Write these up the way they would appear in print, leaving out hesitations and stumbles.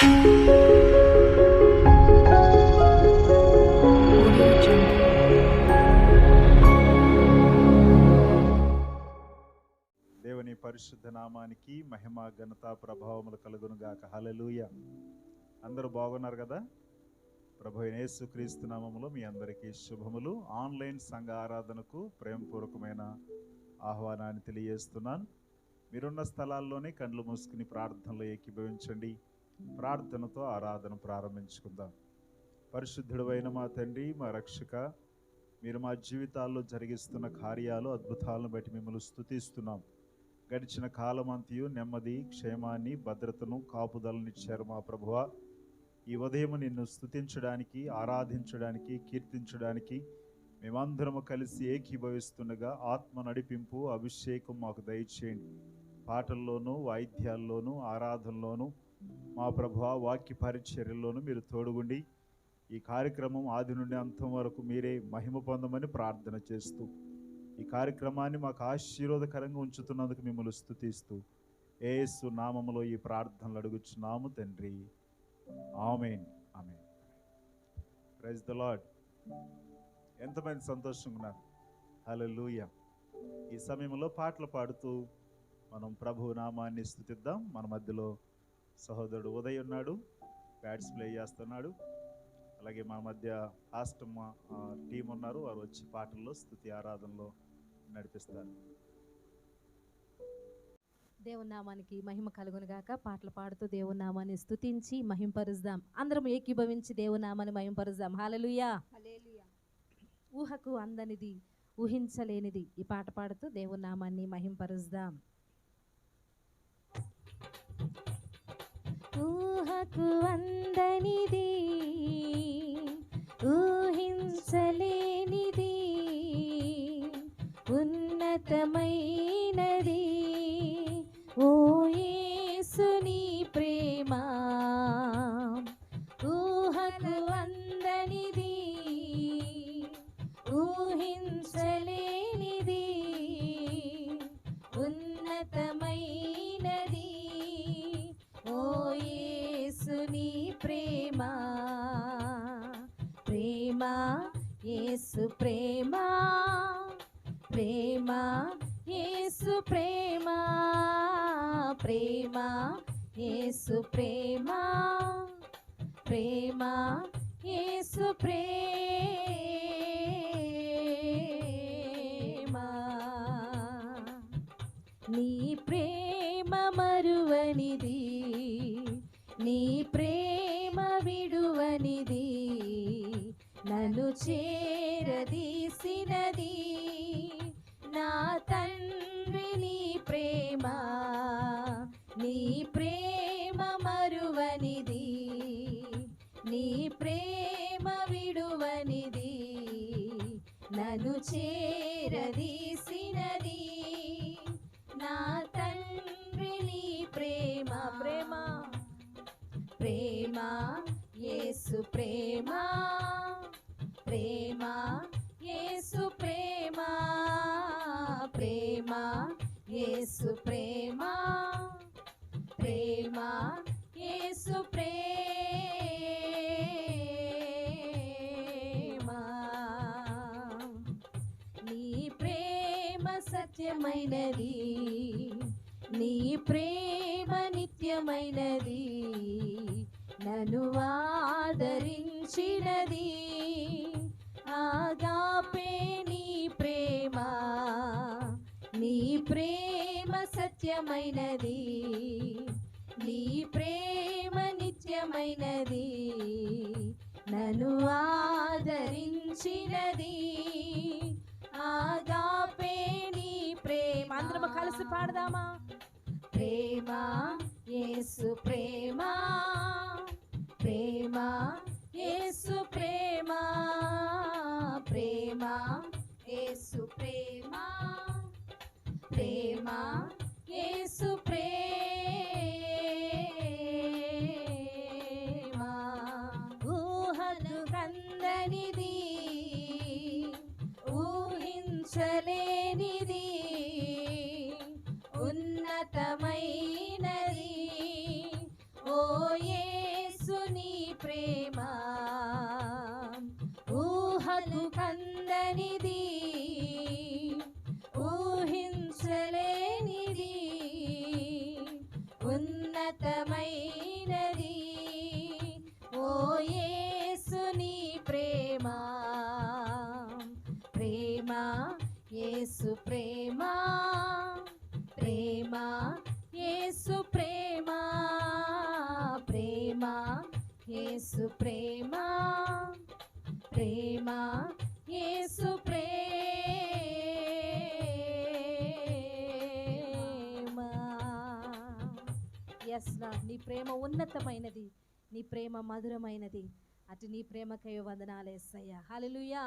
దేవుని పరిశుద్ధ నామానికి మహిమ ఘనత ప్రభావములు కలుగును గాక. హల్లెలూయా. అందరూ బాగున్నారు కదా? ప్రభు యేసుక్రీస్తు నామములో మీ అందరికీ శుభములు. ఆన్లైన్ సంఘ ఆరాధనకు ప్రేమపూర్వకమైన ఆహ్వానాన్ని తెలియజేస్తున్నాను. మీరున్న స్థలాల్లోనే కళ్ళు మూసుకుని ప్రార్థనలో ఏకీభవించండి. ప్రార్థనతో ఆరాధన ప్రారంభించుకుందాం. పరిశుద్ధుడైన మా తండ్రి, మా రక్షక, మీరు మా జీవితాల్లో జరిగిస్తున్న కార్యాలు, అద్భుతాలను బట్టి మిమ్మల్ని స్తుతిస్తున్నాం. గడిచిన కాలమంతయు నెమ్మది, క్షేమాన్ని, భద్రతను, కాపుదలనిచ్చారు మా ప్రభువా. ఈ ఉదయం నిన్ను స్తుతించడానికి, ఆరాధించడానికి, కీర్తించడానికి మేమందరము కలిసి ఏకీభవిస్తుండగా ఆత్మ నడిపింపు, అభిషేకం మాకు దయచేయండి. పాటల్లోనూ, వాయిద్యాల్లోనూ, ఆరాధనలోనూ మా ప్రభువా, వాక్య పరిచర్యల్లోనూ మీరు తోడుగుండి ఈ కార్యక్రమం ఆది నుండి అంతం వరకు మీరే మహిమ పొందమని ప్రార్థన చేస్తూ ఈ కార్యక్రమాన్ని మాకు ఆశీర్వాదకరంగా ఉంచుతున్నందుకు మిమ్మల్ని స్తుతిస్తూ యేసు నామములో ఈ ప్రార్థనలు అడుగుచున్నాము తండ్రి. ఆమేన్. ఆమేన్. Praise the Lord. ఎంతమంది సంతోషంగా ఉన్నారు? హల్లెలూయా. ఈ సమయంలో పాటలు పాడుతూ మనం ప్రభు నామాన్ని స్తుతిద్దాం. మన మధ్యలో సహోదరుడు ఉదయ్ ఉన్నాడు, బ్యాట్స్ ప్లే చేస్తున్నాడు. అలాగే మా మధ్య ఆస్టమ్ టీం ఉన్నారు, వారు వచ్చి పాటల్లో స్తుతి ఆరాధనలో నడిపిస్తారు. దేవుని నామానికి మహిమ కలుగును గాక. పాటలు పాడుతూ దేవుని నామాన్ని స్తుతించి మహింపరుద్దాం. అందరం ఏకీభవించి దేవుని నామాన్ని మహింపరుద్దాం. హల్లెలూయా. హల్లెలూయా. ఊహకు అందనిది, ఊహించలేనిది ఈ పాట పాడుతూ దేవుని నామాన్ని మహింపరుద్దాం. ఊహకు అందనిది, ఊహించలేనిది, ఉన్నతమైనది ఓ యేసుని ప్రేమ. ఊహకు అందనిది, ఊహించలేనిది, ఉన్నతమైనది ఓ యేసుని ప్రేమ. ప్రేమ, యేసు ప్రేమ, ప్రేమ, యేసు ప్రేమ, ప్రేమ, యేసు ప్రేమ, ప్రేమ, యేసు ప్రేమ. నీ ప్రేమ మరువనిది, నీ ప్రేమ విడువనిది, నన్ను చేరదీసినది నా తండ్రి నీ ప్రేమ. నీ ప్రేమ మరువనిది, నీ ప్రేమ విడువనిది, నన్ను చేరదీసినది నా తండ్రి నీ ప్రేమ. ప్రేమ, ప్రేమ, యేసు ప్రేమ, ప్రేమ, యేసు ప్రేమ, ప్రేమ, యేసు ప్రేమ, ప్రేమ, యేసు ప్రేమ. నీ ప్రేమ సత్యమైనది, నీ ప్రేమ నిత్యమైనది, నన్ను ఆదరించినది ఆగాపే నీ ప్రేమ. నీ ప్రేమ సత్యమైనది, నీ ప్రేమ నిత్యమైనది, నన్ను ఆదరించినది ఆగాపే నీ ప్రేమ. అందరం కలిసి పాడదామా? ప్రేమ, యేసు ప్రేమ, ప్రేమ, యేసు ప్రేమ, ప్రేమ, యేసు ప్రేమ, ప్రేమ, యేసు ప్రేమ. ఊహను కందనిది, ఊహించలేనిది, ఉన్నతమైనది ఓ యేసు యేసు ప్రేమ ప్రేమ యేసు ప్రేమ. ఎస్ లార్డ్, నీ ప్రేమ ఉన్నతమైనది, నీ ప్రేమ మధురమైనది. అటు నీ ప్రేమకై వందనాలు యేసయ్యా. హల్లెలూయా.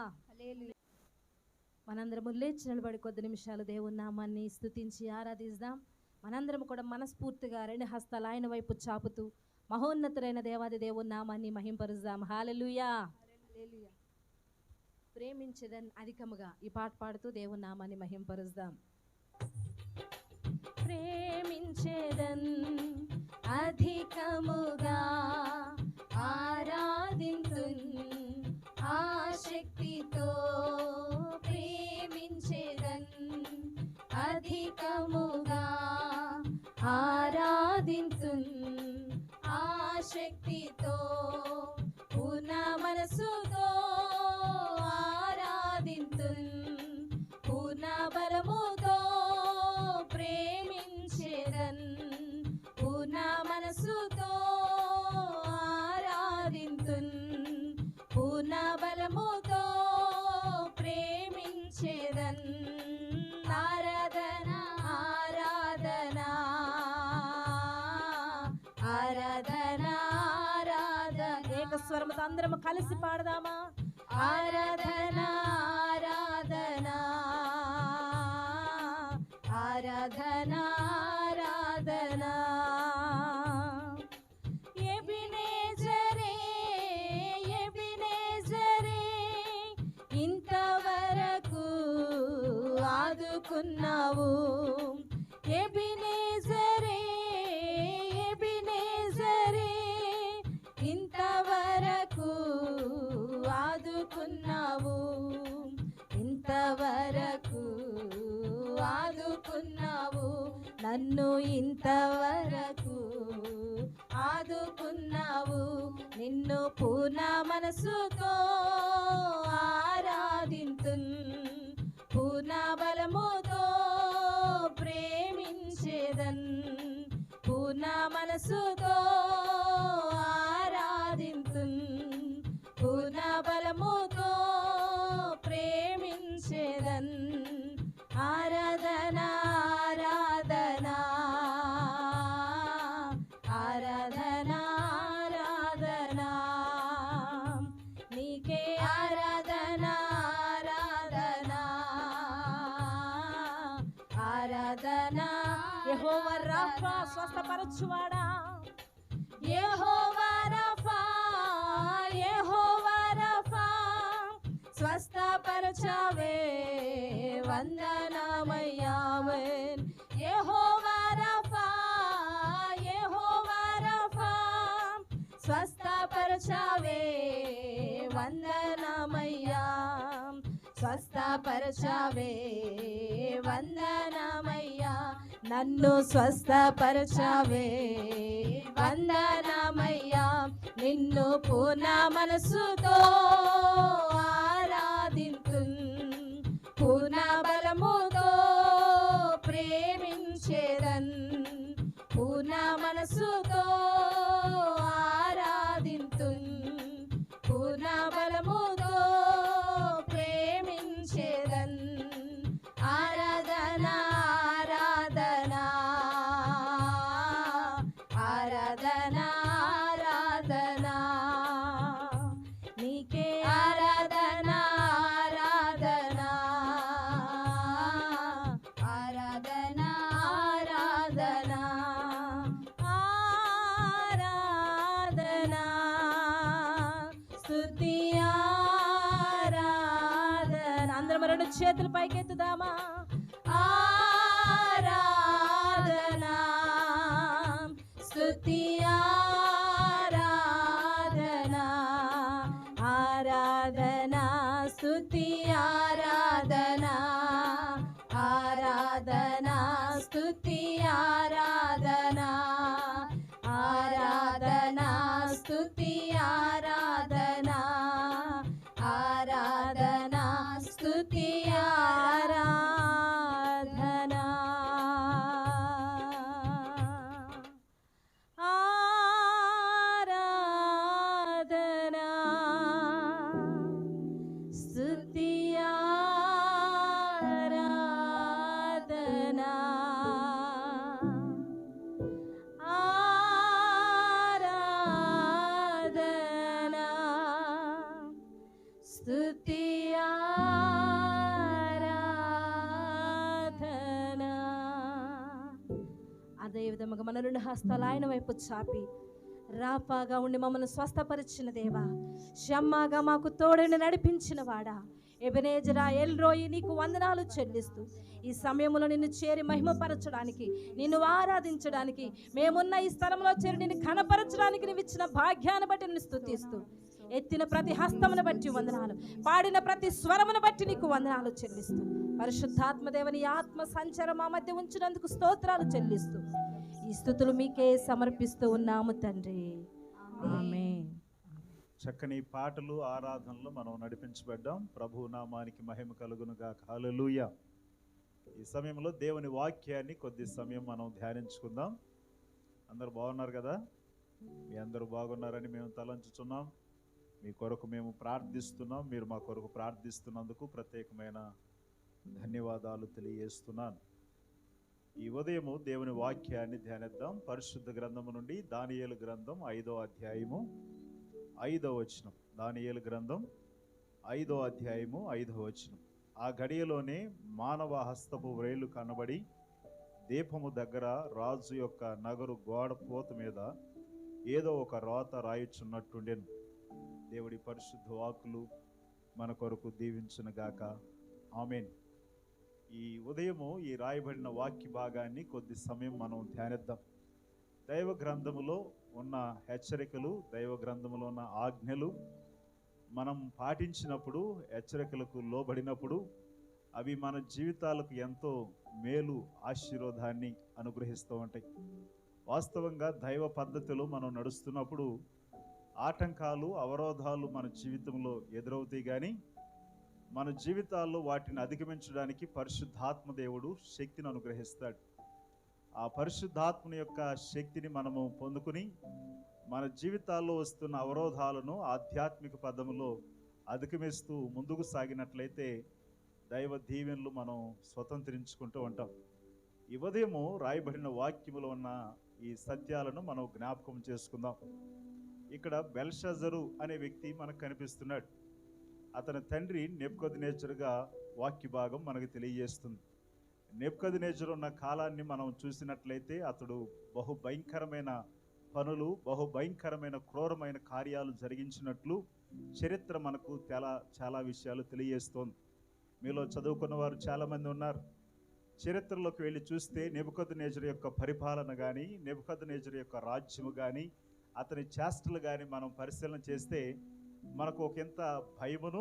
మనందరము లేచి నిలబడి కొద్ది నిమిషాలు దేవుని నామాన్ని స్తుతించి ఆరాధిద్దాం. మనందరం కూడా మనస్ఫూర్తిగా రెండు హస్తాలు ఆయన వైపు చాపుతూ మహోన్నతుడైన దేవాది దేవుని నామాన్ని మహింపరుద్దాం. హల్లెలూయా. ప్రేమించదన్ అధికముగా ఈ పాట పాడుతూ దేవుని నామాన్ని మహింపరుద్దాం. ప్రేమించేదన్ అధికముగా ఆరాధింతున్ ఆశక్తితో, ప్రేమించేదన్ అధికముగా ఆరాధింతున్ ఆశక్తితో, పూర్ణ మనసుతో ఆరాధింతున్ పూర్ణ బలముతో, ప్రేమించేదన్ పూర్ణ మనసుతో ఆరాధింతున్ పూర్ణ బలముతో, ప్రేమించేదన్. ఆరాధన ఆరాధన ఆరాధన ఆరాధన. ఏక స్వరముతో అందరము కలిసి పాడదామా? ఆరాధన ఆరాధన ఆరాధన ఆరాధన. ఎబినేజరే ఎబినేజరే ఇంతవరకు ఆదుకున్నావు. ఎబినేజరే ఎబినేజరే ఇంతవరకు ఆదుకున్నావు. ఇంతవరకు ఆదుకున్నావు నన్ను, ఇంతవరకు ఆదుకున్నావు. నిన్ను పూర్ణ మనసుతో ఆరాధింతున్ పూర్ణ బలముతో, ప్రేమించేదన్ పూర్ణ మనసుతో ఆరాధింతున్ పూర్ణ బలముతో, ప్రేమించేదన్. ఆరాధన ఆరాధన ఆరాధన ఆరాధన నీకే ఆరాధన ఆరాధన ఆరాధన. యెహోవా రాఫా స్వస్థపరచువాడా, యెహోవా రాఫా యెహోవా రాఫా స్వస్థపరచవే వందనమయ్యావెన్. యెహోవా రాఫా యెహోవా రాఫా స్వస్థపరచవే వందనమయ్యా స్వస్థపరచవే వందనమయ్యా. నన్ను స్వస్థపరచవే వందనమయ్యా. నిన్ను పూర్ణ మనసుతో ఆరాధింతున్ పూర్ణ బలముతో, ప్రేమించేదన్ పూర్ణ మనసుతో ఆరాధింతున్ పూర్ణ బలముతో, ప్రేమించేదన్. ఆరాధన ఆరాధన ఆరాధన ఆరాధన నీకే ఆరాధన ఆరాధన ఆరాధన ఆరాధన ఆరాధన స్తుతి ఆరాధన. అందరం రెండు చేతులు పైకెత్తుదామా? ఆరాధన స్తుతి ఆరాధన ఆరాధన స్తుతి ఆరాధన ఆరాధన స్తుతి ఆరాధన ఆరాధన స్తుతి ఆరాధన ఆరాధన స్తుతి ఆరాధన ఆరాధన హస్తాలు ఆయన వైపు చాపి రాపాగా ఉండి మమ్మల్ని స్వస్థపరిచిన దేవా, షమ్మాగా మాకు తోడుని నడిపించిన వాడా, ఎబెనేజరా, ఎల్రోయి, నీకు వందనాలు చెల్లిస్తూ ఈ సమయంలో నిన్ను చేరి మహిమపరచడానికి, నిన్ను ఆరాధించడానికి, మేమున్న ఈ స్థలంలో చేరి నిన్ను కనపరచడానికి నువ్వు ఇచ్చిన భాగ్యాన్ని బట్టి నిన్ను స్తుతిస్తూ, ఎత్తిన ప్రతి హస్తమును బట్టి వందనాలు, పాడిన ప్రతి స్వరమును బట్టి నీకు వందనాలు చెల్లిస్తూ, పరిశుద్ధాత్మదేవని ఆత్మ సంచారం మా మధ్య ఉంచినందుకు స్తోత్రాలు చెల్లిస్తూ ఈ స్తుతులు మీకే సమర్పిస్తూ ఉన్నాము తండ్రి. ఆమేన్. చక్కని పాటలు, ఆరాధనలు మనం నడిపించబడ్డాం. ప్రభు నామానికి మహిమ కలుగును గాక. హల్లెలూయా. ఈ సమయంలో దేవుని వాక్యాన్ని కొద్ది సమయం మనం ధ్యానించుకుందాం. అందరూ బాగున్నారు కదా? మీ అందరూ బాగున్నారని మేము తలంచుచున్నాం. మీ కొరకు మేము ప్రార్థిస్తున్నాం. మీరు మా కొరకు ప్రార్థిస్తున్నందుకు ప్రత్యేకమైన ధన్యవాదాలు తెలియజేస్తున్నాను. ఈ ఉదయము దేవుని వాక్యాన్ని ధ్యానిద్దాం. పరిశుద్ధ గ్రంథము నుండి దానియేలు గ్రంథం 5వ అధ్యాయము 5వ వచనం. దానియేలు గ్రంథం 5వ అధ్యాయము 5వ వచనం. ఆ గడియలోనే మానవ హస్తపు వ్రేళ్లు కనబడి దీపము దగ్గర రాజు యొక్క నగరు గోడ పోత మీద ఏదో ఒక రాత రాయుచున్నట్టుండెను. దేవుడి పరిశుద్ధ వాక్కులు మన కొరకు దీవించునుగాక. ఆమేన్. ఈ ఉదయము ఈ రాయబడిన వాక్య భాగాన్ని కొద్ది సమయం మనం ధ్యానిద్దాం. దైవ గ్రంథములో ఉన్న హెచ్చరికలు, దైవ గ్రంథములో ఉన్న ఆజ్ఞలు మనం పాటించినప్పుడు, హెచ్చరికలకు లోబడినప్పుడు అవి మన జీవితాలకు ఎంతో మేలు, ఆశీర్వాదాన్ని అనుగ్రహిస్తూ ఉంటాయి. వాస్తవంగా దైవ పద్ధతిలో మనం నడుస్తున్నప్పుడు ఆటంకాలు, అవరోధాలు మన జీవితంలో ఎదురవుతాయి, కానీ మన జీవితాల్లో వాటిని అధిగమించడానికి పరిశుద్ధాత్మ దేవుడు శక్తిని అనుగ్రహిస్తాడు. ఆ పరిశుద్ధాత్మని యొక్క శక్తిని మనము పొందుకుని మన జీవితాల్లో వస్తున్న అవరోధాలను ఆధ్యాత్మిక పదములో అధిగమిస్తూ ముందుకు సాగినట్లయితే దైవ దీవెనలు మనం స్వతంత్రించుకుంటూ ఉంటాం. ఈ ఉదయము రాయబడిన వాక్యములో ఉన్న ఈ సత్యాలను మనం జ్ఞాపకం చేసుకుందాం. ఇక్కడ బెల్షజరు అనే వ్యక్తి మనకు కనిపిస్తున్నాడు. అతని తండ్రి నెబుకద్నెజరుగా వాక్య భాగం మనకు తెలియజేస్తుంది. నెబుకద్నెజరు ఉన్న కాలాన్ని మనం చూసినట్లయితే అతడు బహుభయంకరమైన పనులు, బహుభయంకరమైన క్రూరమైన కార్యాలు జరిగించినట్లు చరిత్ర మనకు చాలా విషయాలు తెలియజేస్తోంది. మీలో చదువుకున్న వారు చాలామంది ఉన్నారు. చరిత్రలోకి వెళ్ళి చూస్తే నెబుకద్నెజరు యొక్క పరిపాలన కానీ, నెబుకద్నెజరు యొక్క రాజ్యము కానీ, అతని చేష్టలు కానీ మనం పరిశీలన చేస్తే మనకు ఒకంత భయమును,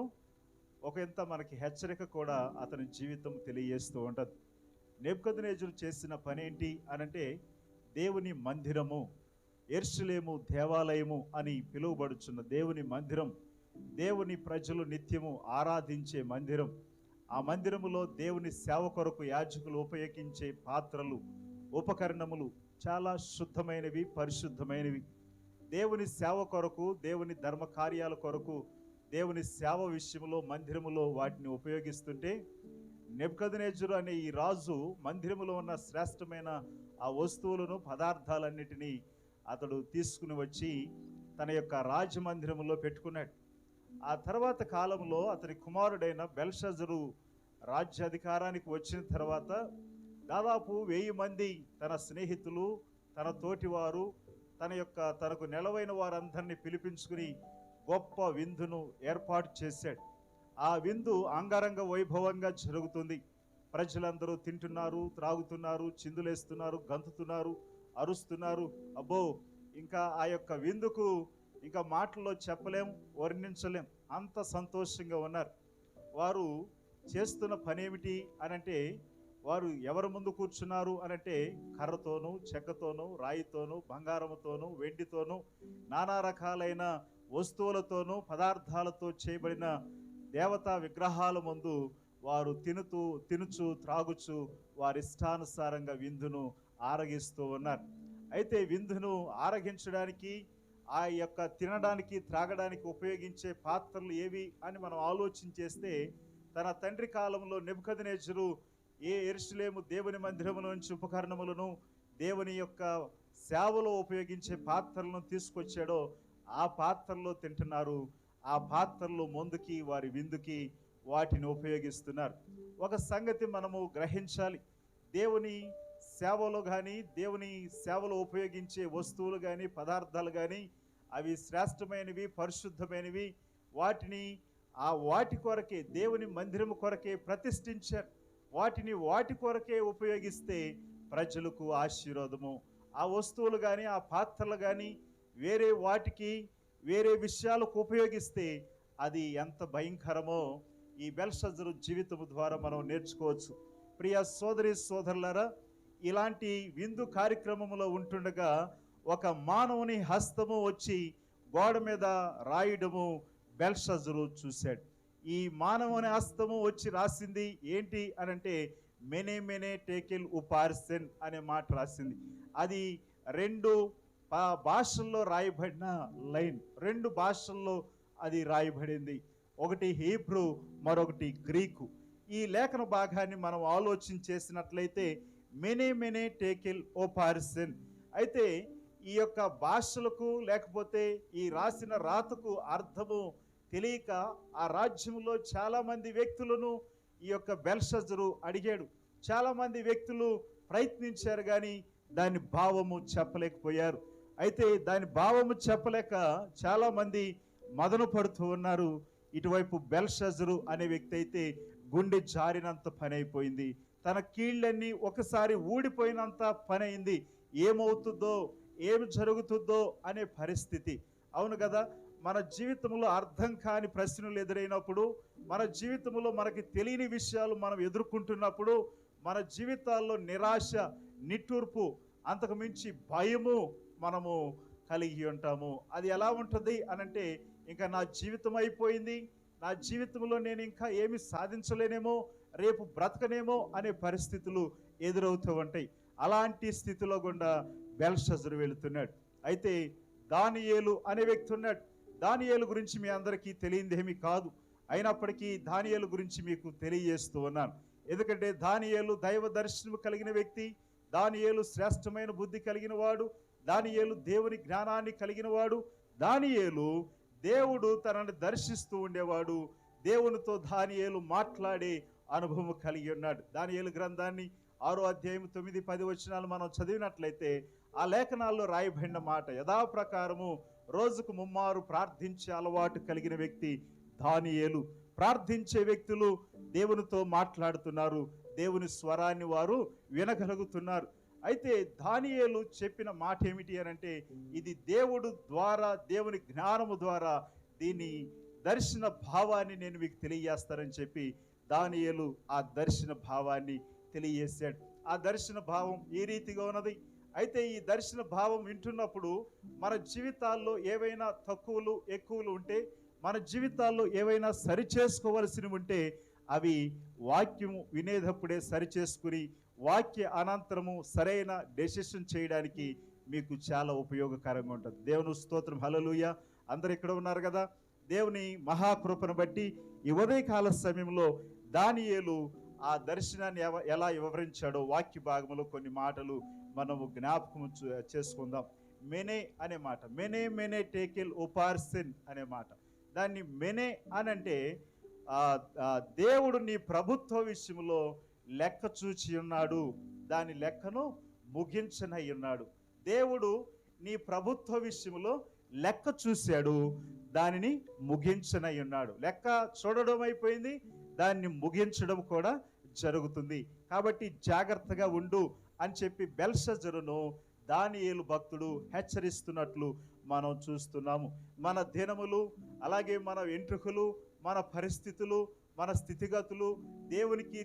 ఒకంత మనకి హెచ్చరిక కూడా అతని జీవితం తెలియజేస్తూ ఉంటుంది. నెబుకద్నెజరు చేసిన పని ఏంటి అనంటే, దేవుని మందిరము, యెరూషలేము దేవాలయము అని పిలువబడుచున్న దేవుని మందిరం, దేవుని ప్రజలు నిత్యము ఆరాధించే మందిరం, ఆ మందిరములో దేవుని సేవ కొరకు యాజకులు ఉపయోగించే పాత్రలు, ఉపకరణములు చాలా శుద్ధమైనవి, పరిశుద్ధమైనవి. దేవుని సేవ కొరకు, దేవుని ధర్మ కార్యాల కొరకు, దేవుని సేవ విషయంలో మందిరములో వాటిని ఉపయోగిస్తుంటే, నెబుకద్నెజరు అనే ఈ రాజు మందిరములో ఉన్న శ్రేష్టమైన ఆ వస్తువులను, పదార్థాలన్నిటినీ అతడు తీసుకుని వచ్చి తన యొక్క రాజమందిరములో పెట్టుకున్నాడు. ఆ తర్వాత కాలంలో అతని కుమారుడైన బెల్షజరు రాజ్యాధికారానికి వచ్చిన తర్వాత దాదాపు 1000 మంది తన స్నేహితులు, తన తోటివారు, తనకు నెలవైన వారందరినీ పిలిపించుకుని గొప్ప విందును ఏర్పాటు చేశాడు. ఆ విందు అంగరంగ వైభవంగా జరుగుతుంది. ప్రజలందరూ తింటున్నారు, త్రాగుతున్నారు, చిందులేస్తున్నారు, గంతుతున్నారు, అరుస్తున్నారు. అబ్బో, ఇంకా ఆ యొక్క విందుకు ఇంకా మాటల్లో చెప్పలేం, వర్ణించలేం, అంత సంతోషంగా ఉన్నారు. వారు చేస్తున్న పని ఏమిటి అనంటే, వారు ఎవరి ముందు కూర్చున్నారు అనంటే కర్రతోనూ, చెక్కతోనూ, రాయితోనూ, బంగారముతోనూ, వెండితోనూ, నానా రకాలైన వస్తువులతోనూ, పదార్థాలతో చేయబడిన దేవతా విగ్రహాల ముందు వారు తినుచు త్రాగుచు వారి ఇష్టానుసారంగా విందును ఆరగిస్తూ ఉన్నారు. అయితే విందును ఆరగించడానికి, ఆ యొక్క తినడానికి, త్రాగడానికి ఉపయోగించే పాత్రలు ఏవి అని మనం ఆలోచించేస్తే, తన తండ్రి కాలంలో నెబుకద్నెజరు యెరూషలేము దేవుని మందిరముల నుంచి ఉపకరణములను, దేవుని యొక్క సేవలో ఉపయోగించే పాత్రలను తీసుకొచ్చాడో ఆ పాత్రల్లో తింటున్నారు. ఆ పాత్రలు ముందుకి, వారి విందుకి వాటిని ఉపయోగిస్తున్నారు. ఒక సంగతి మనము గ్రహించాలి. దేవుని సేవలు కానీ, దేవుని సేవలో ఉపయోగించే వస్తువులు కానీ, పదార్థాలు కానీ అవి శ్రేష్టమైనవి, పరిశుద్ధమైనవి. వాటి కొరకే, దేవుని మందిరము కొరకే ప్రతిష్ఠించారు. వాటి కొరకే ఉపయోగిస్తే ప్రజలకు ఆశీర్వాదము. ఆ వస్తువులు కానీ, ఆ పాత్రలు కానీ వేరే విషయాలకు ఉపయోగిస్తే అది ఎంత భయంకరమో ఈ బెల్షస్సరు జీవితము ద్వారా మనం నేర్చుకోవచ్చు. ప్రియ సోదరి సోదరులారా, ఇలాంటి విందు కార్యక్రమంలో ఉంటుండగా ఒక మానవుని హస్తము వచ్చి గోడ మీద రాయడము బెల్షస్సరు చూశాడు. ఈ మానవుని హస్తము వచ్చి రాసింది ఏంటి అనంటే మెనే మెనే టేకెల్ ఉపార్సెన్ అనే మాట రాసింది. అది 2 భాషల్లో రాయబడిన లైన్. 2 భాషల్లో అది రాయబడింది. ఒకటి హీబ్రూ, మరొకటి గ్రీకు. ఈ లేఖన భాగాన్ని మనం ఆలోచన చేసినట్లయితే మెనే మెనే టేకెల్ ఓపార్సెన్. అయితే ఈ యొక్క భాషలకు లేకపోతే ఈ రాసిన రాతకు అర్థము తెలియక ఆ రాజ్యంలో చాలామంది వ్యక్తులను ఈ యొక్క బెల్షస్సరు అడిగాడు. చాలామంది వ్యక్తులు ప్రయత్నించారు కానీ దాని భావము చెప్పలేకపోయారు. అయితే దాని భావము చెప్పలేక చాలామంది మదన పడుతూ ఉన్నారు. ఇటువైపు బెల్షస్సరు అనే వ్యక్తి అయితే గుండె జారినంత పని అయిపోయింది. తన కీళ్ళన్నీ ఒకసారి ఊడిపోయినంత పని అయింది. ఏమవుతుందో, ఏమి జరుగుతుందో అనే పరిస్థితి. అవును కదా, మన జీవితంలో అర్థం కాని ప్రశ్నలు ఎదురైనప్పుడు, మన జీవితంలో మనకి తెలియని విషయాలు మనం ఎదుర్కొంటున్నప్పుడు, మన జీవితాల్లో నిరాశ, నిట్టూర్పు, అంతకు మించి భయము మనము కలిగి ఉంటాము. అది ఎలా ఉంటుంది అనంటే, ఇంకా నా జీవితం అయిపోయింది, నా జీవితంలో నేను ఇంకా ఏమి సాధించలేనేమో, రేపు బ్రతకనేమో అనే పరిస్థితులు ఎదురవుతూ ఉంటాయి. అలాంటి స్థితిలో గుండా బెల్షస్సరు వెళుతున్నాడు. అయితే దానియేలు అనే వ్యక్తి ఉన్నాడు. దానియేలు గురించి మీ అందరికీ తెలియందేమీ కాదు. అయినప్పటికీ దానియేలు గురించి మీకు తెలియజేస్తూ ఉన్నాను. ఎందుకంటే దానియేలు దైవ దర్శనం కలిగిన వ్యక్తి. దానియేలు శ్రేష్టమైన బుద్ధి కలిగిన వాడు. దానియేలు దేవుని జ్ఞానాన్ని కలిగిన వాడు. దానియేలు దేవుడు తనని దర్శిస్తూ ఉండేవాడు. దేవునితో దానియేలు మాట్లాడే అనుభవం కలిగి ఉన్నాడు. దానియేలు గ్రంథాన్ని 6వ అధ్యాయం 9, 10 వచనాలు మనం చదివినట్లయితే ఆ లేఖనాల్లో రాయబడిన మాట యథాప్రకారము రోజుకు 3 మారు ప్రార్థించే అలవాటు కలిగిన వ్యక్తి దానియేలు. ప్రార్థించే వ్యక్తులు దేవునితో మాట్లాడుతున్నారు. దేవుని స్వరాన్ని వారు వినగలుగుతున్నారు. అయితే దానియేలు చెప్పిన మాట ఏమిటి అనంటే, ఇది దేవుడు ద్వారా, దేవుని జ్ఞానము ద్వారా దీని దర్శన భావాన్ని నేను మీకు తెలియజేస్తానని చెప్పి దానియేలు ఆ దర్శన భావాన్ని తెలియజేశాడు. ఆ దర్శన భావం ఈ రీతిగా ఉన్నది. అయితే ఈ దర్శన భావం వింటున్నప్పుడు మన జీవితాల్లో ఏవైనా తక్కువలు ఎక్కువలు ఉంటే, మన జీవితాల్లో ఏవైనా సరిచేసుకోవలసినవి ఉంటే అవి వాక్యం వినేటప్పుడే సరిచేసుకుని వాక్య అనంతరము సరైన డెసిషన్ చేయడానికి మీకు చాలా ఉపయోగకరంగా ఉంటుంది. దేవుని స్తోత్రం, హల్లెలూయా. అందరు ఇక్కడ ఉన్నారు కదా. దేవుని మహాకృపను బట్టి ఈ ఉదయకాల సమయంలో దానియేలు ఆ దర్శనాన్ని ఎలా వివరించాడో వాక్య భాగంలో కొన్ని మాటలు మనము జ్ఞాపకం చేసుకుందాం. మెనే అనే మాట, మెనే మెనే టేకెల్ ఉపార్సెన్ అనే మాట. దాన్ని మెనే అనంటే దేవుడు నీ ప్రభుత్వ విషయంలో లెక్క చూచి ఉన్నాడు, దాని లెక్కను ముగించనై ఉన్నాడు. దేవుడు నీ ప్రభుత్వ విషయంలో లెక్క చూశాడు, దానిని ముగించనై ఉన్నాడు. లెక్క చూడడం అయిపోయింది, దాన్ని ముగించడం కూడా జరుగుతుంది. కాబట్టి జాగ్రత్తగా ఉండు అని చెప్పి బెల్షస్సరును దానియేలు భక్తుడు హెచ్చరిస్తున్నట్లు మనం చూస్తున్నాము. మన దినములు, అలాగే మన వెంట్రుకలు, మన పరిస్థితులు, మన స్థితిగతులు దేవునికి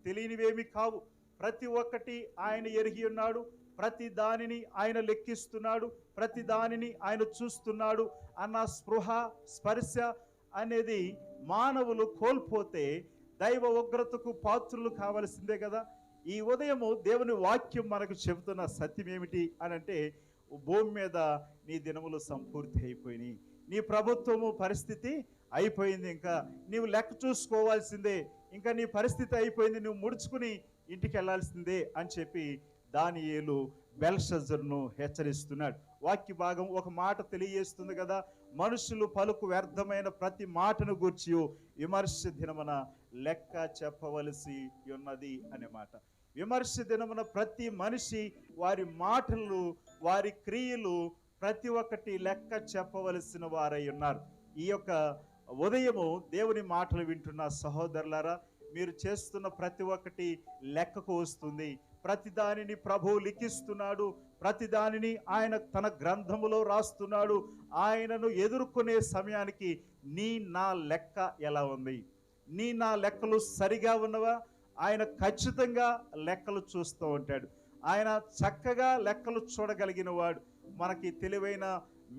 తెలియనివేమి కావు. ప్రతి ఒక్కటి ఆయన ఎరిగి ఉన్నాడు. ప్రతి దానిని ఆయన లెక్కిస్తున్నాడు. ప్రతి దానిని ఆయన చూస్తున్నాడు అన్న స్పృహ, స్పర్శ అనేది మానవులు కోల్పోతే దైవ ఉగ్రతకు పాత్రులు కావలసిందే కదా. ఈ ఉదయము దేవుని వాక్యం మనకు చెబుతున్న సత్యం ఏమిటి అనంటే, భూమి మీద నీ దినములు సంపూర్తి అయిపోయినాయి, నీ ప్రభుత్వము పరిస్థితి అయిపోయింది, ఇంకా నీవు లెక్క చూసుకోవాల్సిందే, ఇంకా నీ పరిస్థితి అయిపోయింది, నువ్వు ముడుచుకుని ఇంటికి వెళ్ళాల్సిందే అని చెప్పి దానియేలు బెల్షస్సరును హెచ్చరిస్తున్నాడు. వాక్య భాగం ఒక మాట తెలియజేస్తుంది కదా, మనుషులు పలుకు వ్యర్థమైన ప్రతి మాటను గూర్చి విమర్శ దినమున లెక్క చెప్పవలసి ఉన్నది అనే మాట. విమర్శ దినమున ప్రతి మనిషి వారి మాటలు, వారి క్రియలు ప్రతి ఒక్కటి లెక్క చెప్పవలసిన వారై ఉన్నారు. ఈ యొక్క ఉదయము దేవుని మాటలు వింటున్న సహోదరులారా, మీరు చేస్తున్న ప్రతి ఒక్కటి లెక్కకు వస్తుంది. ప్రతి దానిని ప్రభువు లిఖిస్తున్నాడు. ప్రతి దానిని ఆయన తన గ్రంథములో రాస్తున్నాడు. ఆయనను ఎదుర్కొనే సమయానికి నా లెక్క ఎలా ఉంది? నా లెక్కలు సరిగా ఉన్నవా? ఆయన ఖచ్చితంగా లెక్కలు చూస్తూ ఉంటాడు. ఆయన చక్కగా లెక్కలు చూడగలిగిన వాడు. మనకి తెలివైన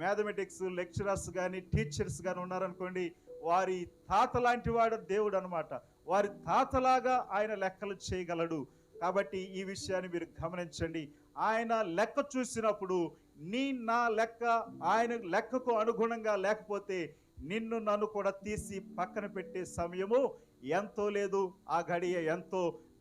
మ్యాథమెటిక్స్ లెక్చరర్స్ కానీ టీచర్స్ కానీ ఉన్నారనుకోండి, వారి తాత లాంటి వాడు దేవుడు అనమాట. వారి తాతలాగా ఆయన లెక్కలు చేయగలడు. కాబట్టి ఈ విషయాన్ని మీరు గమనించండి. ఆయన లెక్క చూసినప్పుడు నా లెక్క ఆయన లెక్కకు అనుగుణంగా లేకపోతే నిన్ను నన్ను కూడా తీసి పక్కన పెట్టే సమయము ఎంతో లేదు, ఆ గడియ ఎంతో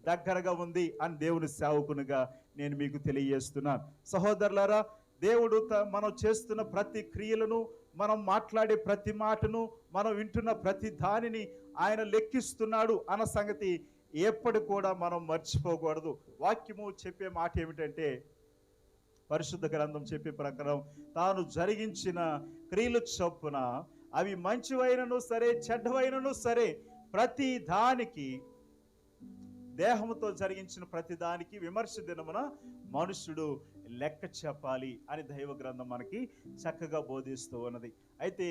దగ్గరగా ఉంది అని దేవుని సేవకునిగా నేను మీకు తెలియజేస్తున్నాను. సహోదరులారా, దేవుడు మనం చేస్తున్న ప్రతి క్రియలను, మనం మాట్లాడే ప్రతి మాటను, మనం వింటున్న ప్రతి దానిని ఆయన లెక్కిస్తున్నాడు అన్న సంగతి ఎప్పటి కూడా మనం మర్చిపోకూడదు. వాక్యము చెప్పే మాట ఏమిటంటే, పరిశుద్ధ గ్రంథం చెప్పే ప్రకారం తాను జరిగించిన క్రియలు చొప్పున అవి మంచివైనను సరే చెడ్డవైనను సరే ప్రతి దానికి, దేహముతో జరిగించిన ప్రతి దానికి విమర్శ దినమున మనుషుడు లెక్క చెప్పాలి అని దైవ గ్రంథం మనకి చక్కగా బోధిస్తూ ఉన్నది. అయితే